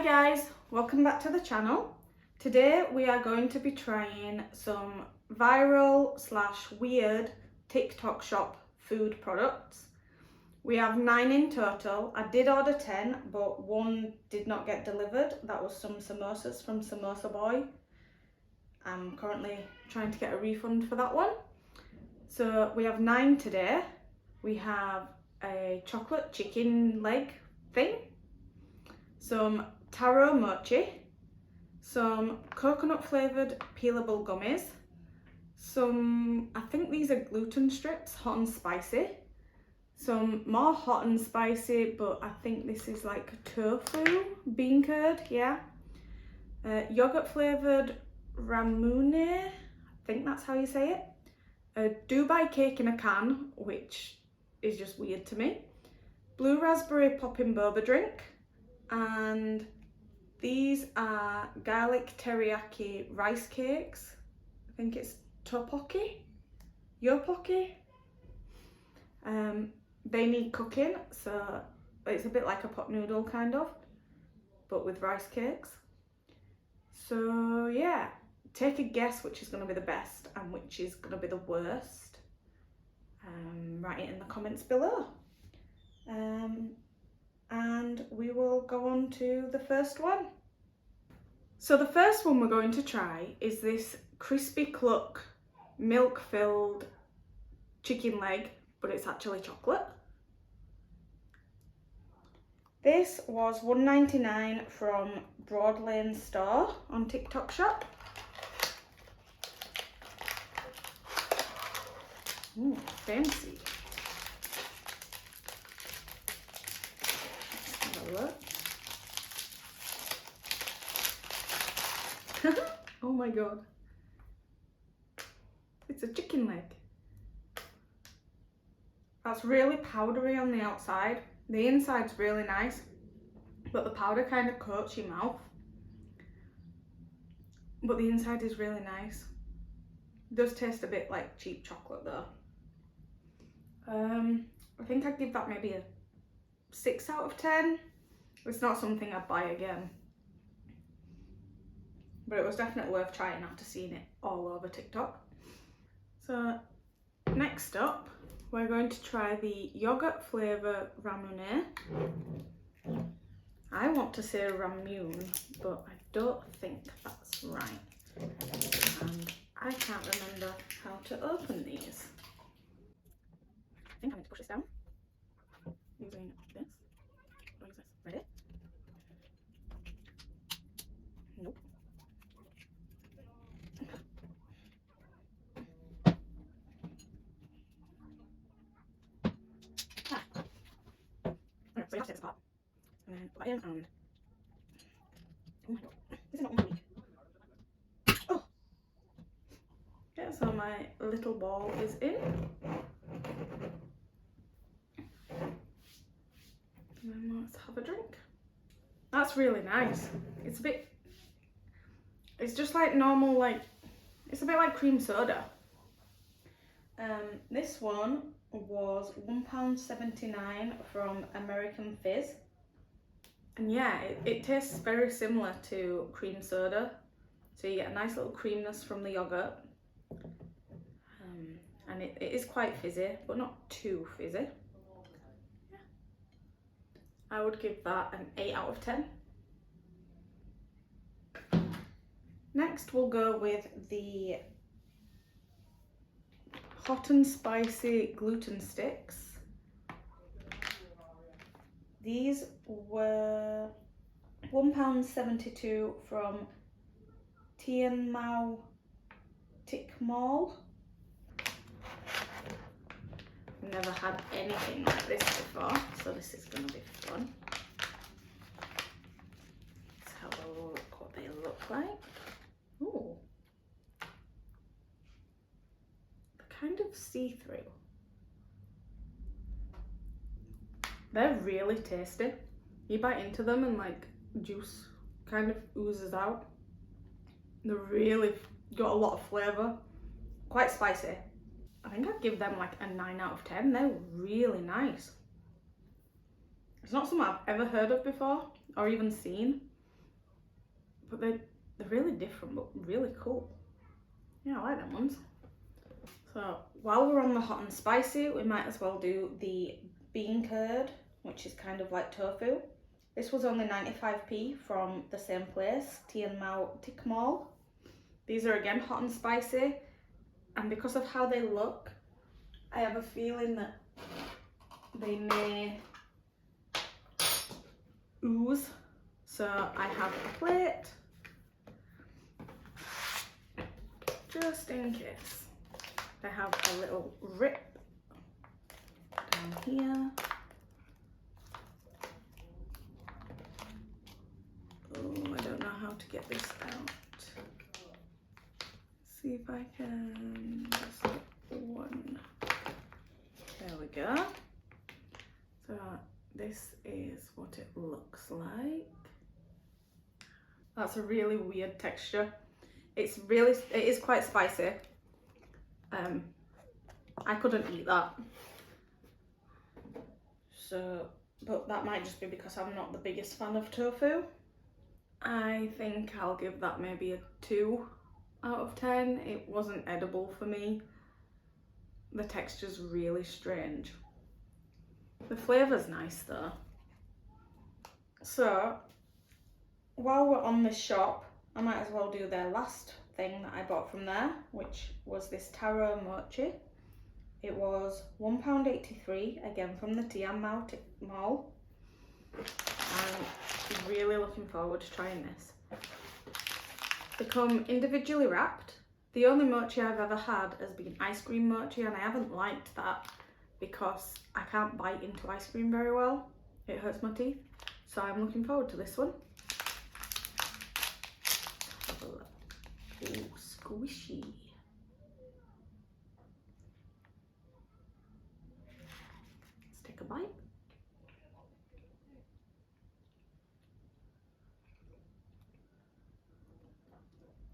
Hi guys, welcome back to the channel. Today we are going to be trying some viral / weird TikTok shop food products. We have 9 in total. I did order 10, but one did not get delivered. That was some samosas from Samosa Boy. I'm currently trying to get a refund for that one. So we have 9 today. We have a chocolate chicken leg thing, some taro mochi, some coconut flavoured peelable gummies, some, I think these are gluten strips, hot and spicy, some more hot and spicy, but I think this is like tofu bean curd, yeah. Yogurt flavoured ramune, I think that's how you say it. A Dubai cake in a can, which is just weird to me. Blue raspberry popping boba drink, and these are garlic teriyaki rice cakes. I think it's topoki, yopoki. They need cooking, so it's a bit like a pot noodle kind of, but with rice cakes. So yeah, take a guess which is going to be the best and which is going to be the worst. Write it in the comments below. And we will go on to the first one. So the first one we're going to try is this crispy cluck milk filled chicken leg, but it's actually chocolate. This was $1.99 from Broad Lane Store on TikTok Shop. Ooh, fancy. Let's have a look. Oh my god. It's a chicken leg. That's really powdery on the outside. The inside's really nice, but the powder kind of coats your mouth. But the inside is really nice. It does taste a bit like cheap chocolate though. I think I'd give that maybe a 6 out of 10. It's not something I'd buy again, but it was definitely worth trying after seeing it all over TikTok. So next up, we're going to try the yogurt flavour ramune. I want to say ramune, but I don't think that's right. And I can't remember how to open these. I think I need to push this down using this. What is this? Ready? Nope. Okay, so you have to take this apart and then put that in, and oh my god, this is not one week. Oh! Okay, so my little ball is in. And then let's have a drink. That's really nice. It's just like normal, like, it's a bit like cream soda. This one was £1.79 from American Fizz. And yeah, it tastes very similar to cream soda. So you get a nice little creaminess from the yogurt. And it is quite fizzy, but not too fizzy. Yeah. I would give that an 8 out of 10. Next we'll go with the hot and spicy gluten sticks. These were £1.72 from Tien Mau Tik Mall. Never had anything like this before, so this is going to be fun. Let's have a look what they look like. Ooh. They're kind of see-through. They're really tasty. You bite into them and like juice kind of oozes out. They're really got a lot of flavour. Quite spicy. I think I'd give them like a 9 out of 10. They're really nice. It's not something I've ever heard of before or even seen. but they're really different, but really cool. Yeah, I like them ones. So while we're on the hot and spicy, we might as well do the bean curd, which is kind of like tofu. This was only 95p from the same place, Tien Mau Tik Mall. These are again hot and spicy, and because of how they look, I have a feeling that they may ooze. So I have a plate, just in case. I have a little rip down here. Oh, I don't know how to get this out. See if I can just get one. There we go. So this is what it looks like. That's a really weird texture. It is quite spicy. I couldn't eat that. So, but that might just be because I'm not the biggest fan of tofu. I think I'll give that maybe a 2 out of 10. It wasn't edible for me. The texture's really strange. The flavour's nice though. So, while we're on this shop, I might as well do their last thing that I bought from there, which was this taro mochi. It was £1.83, again from the Tien Mau Tik Mall. I'm really looking forward to trying this. They come individually wrapped. The only mochi I've ever had has been ice cream mochi, and I haven't liked that because I can't bite into ice cream very well. It hurts my teeth. So I'm looking forward to this one. Have a look. Ooh, squishy. Let's take a bite.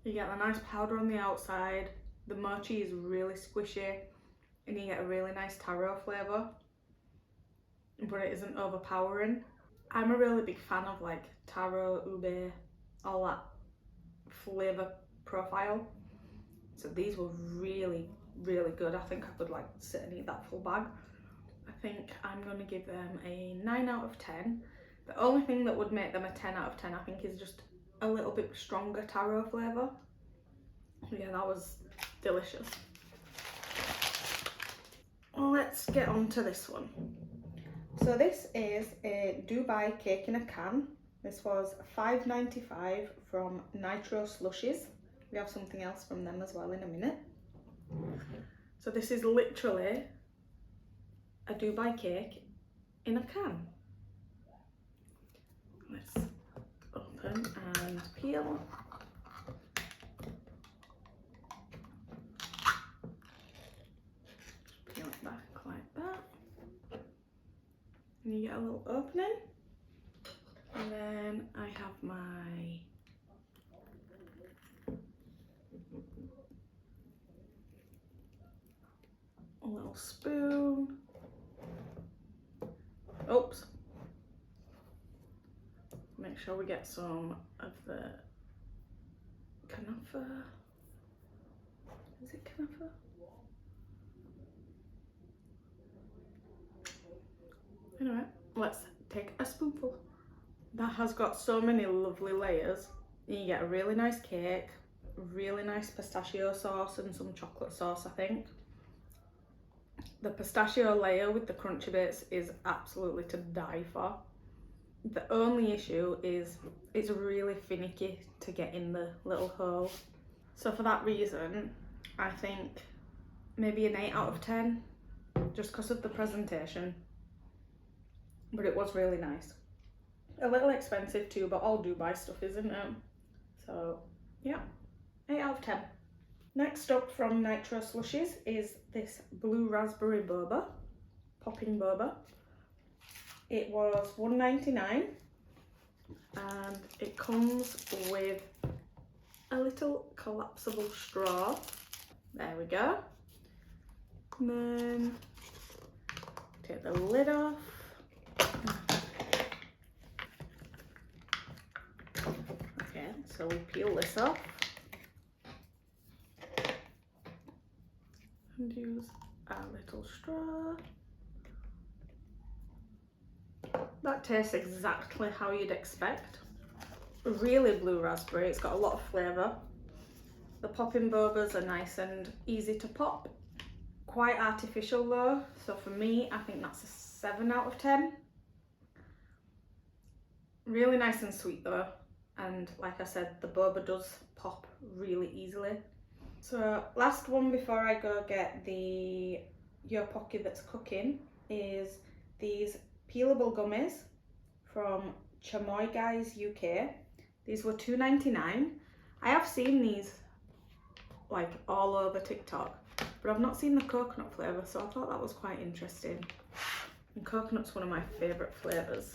You get a nice powder on the outside. The mochi is really squishy, and you get a really nice taro flavour, but it isn't overpowering. I'm a really big fan of like taro, ube, all that flavour profile. So these were really, really good. I think I could like sit and eat that full bag. I think I'm going to give them a 9 out of 10. The only thing that would make them a 10 out of 10 I think is just a little bit stronger taro flavour. Yeah, that was delicious. Let's get on to this one. So this is a Dubai cake in a can. This was $5.95 from Nitro Slushies. We have something else from them as well in a minute. So this is literally a Dubai cake in a can. Let's open and peel. Peel it back like that. And you get a little opening. And then I have my little spoon. Oops. Make sure we get some of the kanafa. Is it kanafa? Anyway, let's take a spoonful. That has got so many lovely layers. You get a really nice cake, really nice pistachio sauce and some chocolate sauce, I think. The pistachio layer with the crunchy bits is absolutely to die for. The only issue is it's really finicky to get in the little hole. So for that reason, I think maybe an 8 out of 10, just because of the presentation. But it was really nice. A little expensive too, but all Dubai stuff, isn't it? So yeah, 8 out of 10. Next up from Nitro Slushies is this blue raspberry boba, popping boba. It was $1.99 and it comes with a little collapsible straw. There we go. And then take the lid off. Okay, So we peel this off and use our little straw. That tastes exactly how you'd expect. Really blue raspberry, it's got a lot of flavour. The popping bobas are nice and easy to pop. Quite artificial though, so for me I think that's a 7 out of 10. Really nice and sweet though, and like I said, the boba does pop really easily. So last one before I go get the Yo Pocky that's cooking is these peelable gummies from Chamoy Guys UK. These were $2.99. I have seen these like all over TikTok, but I've not seen the coconut flavour, so I thought that was quite interesting. And coconut's one of my favourite flavours.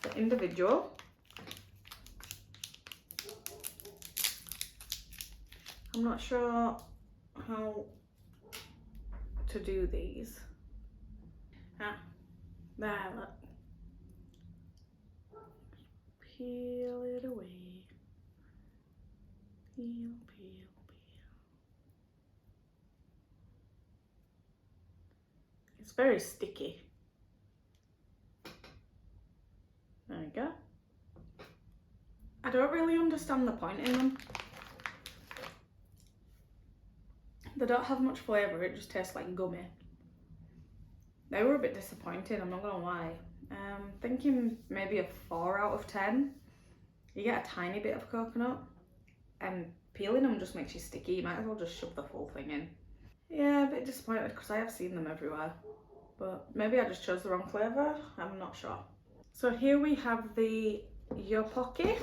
The individual. I'm not sure how to do these. There, look. Peel it away. Peel, peel, peel. It's very sticky. There we go. I don't really understand the point in them. They don't have much flavour, it just tastes like gummy. They were a bit disappointing, I'm not gonna lie. Thinking maybe a 4 out of 10. You get a tiny bit of coconut, and peeling them just makes you sticky. You might as well just shove the full thing in. Yeah, a bit disappointed because I have seen them everywhere, but maybe I just chose the wrong flavour, I'm not sure. So here we have the Yo Pocky.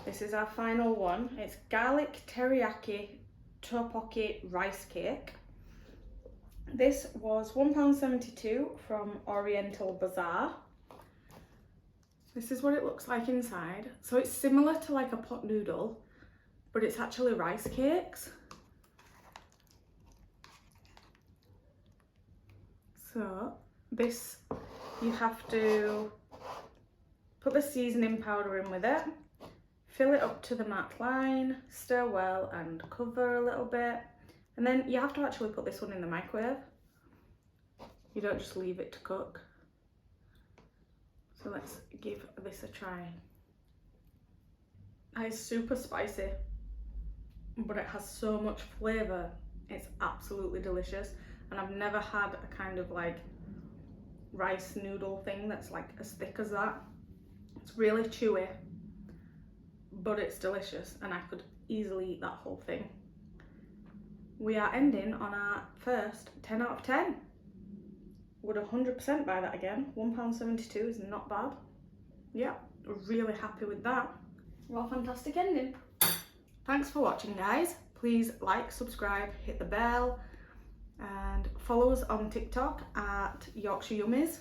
This is our final one. It's garlic teriyaki tteokbokki rice cake. This was £1.72 from Oriental Bazaar. This is what it looks like inside. So it's similar to like a pot noodle, but it's actually rice cakes. So this, you have to put the seasoning powder in with it, fill it up to the matte line, stir well and cover a little bit. And then you have to actually put this one in the microwave. You don't just leave it to cook. So let's give this a try. It's super spicy, but it has so much flavour. It's absolutely delicious. And I've never had a kind of like rice noodle thing that's like as thick as that. It's really chewy, but it's delicious and I could easily eat that whole thing. We are ending on our first 10 out of 10. Would 100% buy that again. £1.72 is not bad. Yeah, really happy with that. Well, fantastic ending. Thanks for watching, guys. Please like, subscribe, hit the bell, and follow us on TikTok at Yorkshire Yummies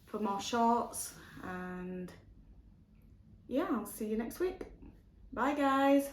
for more shorts. And yeah, I'll see you next week. Bye, guys.